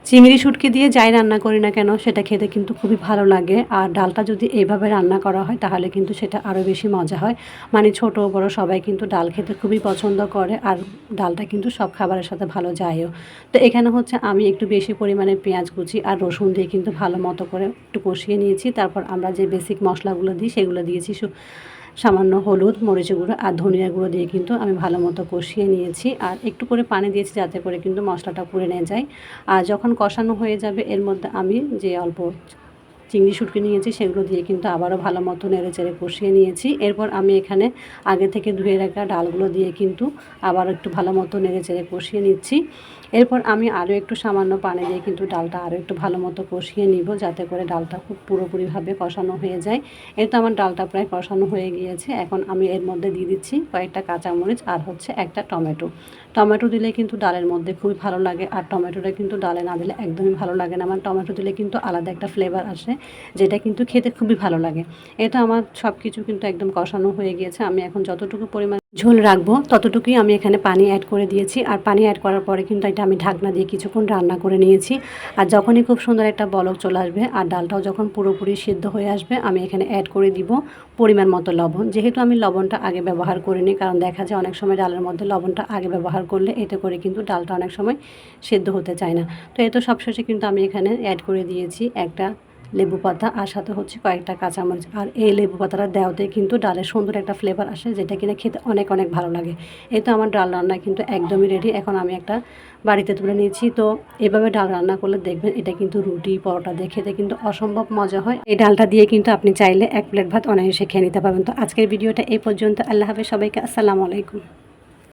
চিংড়ি শুটকি দিয়ে যাই রান্না করি না কেন সেটা খেতে কিন্তু খুবই ভালো লাগে। আর ডালটা যদি এইভাবে রান্না করা হয় তাহলে কিন্তু সেটা আরও বেশি মজা হয়। মানে ছোট বড় সবাই কিন্তু ডাল খেতে খুবই পছন্দ করে, আর ডালটা কিন্তু সব খাবারের সাথে ভালো যায়ও। তো এখানে হচ্ছে আমি একটু বেশি পরিমাণে পেঁয়াজ কুচি আর রসুন দিয়ে কিন্তু ভালো মতো করে একটু কষিয়ে নিয়েছি। তারপর আমরা যে বেসিক মশলাগুলো দিই সেগুলো দিয়েছি, সামান্য হলুদ, মরিচ গুঁড়ো আর ধনিয়া গুঁড়ো দিয়ে কিন্তু আমি ভালো মতো কষিয়ে নিয়েছি। আর একটু করে পানি দিয়েছি যাতে করে কিন্তু মশলাটা পুড়ে না যায়। আর যখন কষানো হয়ে যাবে এর মধ্যে আমি যে অল্প চিংড়ি শুটকি নিয়েছি সেগুলো দিয়ে কিন্তু আবারও ভালো মতো নেড়েচেড়ে কষিয়ে নিয়েছি। এরপর আমি এখানে আগে থেকে ধুয়ে রাখা ডালগুলো দিয়ে কিন্তু আবার একটু ভালো মতো নেড়েচেড়ে কষিয়ে নিচ্ছি। এরপর আমি আরও একটু সামান্য পানি দিয়ে কিন্তু ডালটা আরও একটু ভালো মতো কষিয়ে নিব, যাতে করে ডালটা খুব পুরোপুরিভাবে কষানো হয়ে যায়। এই তো আমার ডালটা প্রায় কষানো হয়ে গিয়েছে। এখন আমি এর মধ্যে দিয়ে দিচ্ছি কয়েকটা কাঁচামরিচ আর হচ্ছে একটা টমেটো। টমেটো দিলে কিন্তু ডালের মধ্যে খুবই ভালো লাগে, আর টমেটোটা কিন্তু ডালে না দিলে একদমই ভালো লাগে না। আমার টমেটো দিলে কিন্তু আলাদা একটা ফ্লেভার আসে, যেটা কিন্তু খেতে খুবই ভালো লাগে। এটা আমার সব কিছু কিন্তু একদম কষানো হয়ে গিয়েছে। আমি এখন যতটুকু পরিমাণ ঝোল রাখবো ততটুকুই আমি এখানে পানি অ্যাড করে দিয়েছি। আর পানি অ্যাড করার পরে কিন্তু এটা আমি ঢাকনা দিয়ে কিছুক্ষণ রান্না করে নিয়েছি। আর যখনই খুব সুন্দর একটা বলক চলে আসবে আর ডালটাও যখন পুরোপুরি সিদ্ধ হয়ে আসবে, আমি এখানে অ্যাড করে দিব পরিমাণ মতো লবণ। যেহেতু আমি লবণটা আগে ব্যবহার করিনি, কারণ দেখা যায় অনেক সময় ডালের মধ্যে লবণটা আগে ব্যবহার করলে এতে করে কিন্তু ডালটা অনেক সময় সিদ্ধ হতে চায় না। তো এত সবশেষে কিন্তু আমি এখানে অ্যাড করে দিয়েছি একটা লেবু পাতা, আর সাথে হচ্ছে কয়েকটা কাঁচামরিচ। আর এই লেবু পাতাটা দেওয়াতে কিন্তু ডালের সুন্দর একটা ফ্লেভার আসে, যেটা কিনা খেতে অনেক অনেক ভালো লাগে। এই তো আমার ডাল রান্না কিন্তু একদমই রেডি। এখন আমি একটা বাড়িতে তুলে নিয়েছি। তো এভাবে ডাল রান্না করলে দেখবেন এটা কিন্তু রুটি পরোটা দিয়ে খেতে কিন্তু অসম্ভব মজা হয়। এই ডালটা দিয়ে কিন্তু আপনি চাইলে এক প্লেট ভাত অনায়াসে খেয়ে নিতে পারবেন। তো আজকের ভিডিওটা এই পর্যন্ত। আল্লাহ হাফেজ সবাইকে। আসসালামু আলাইকুম।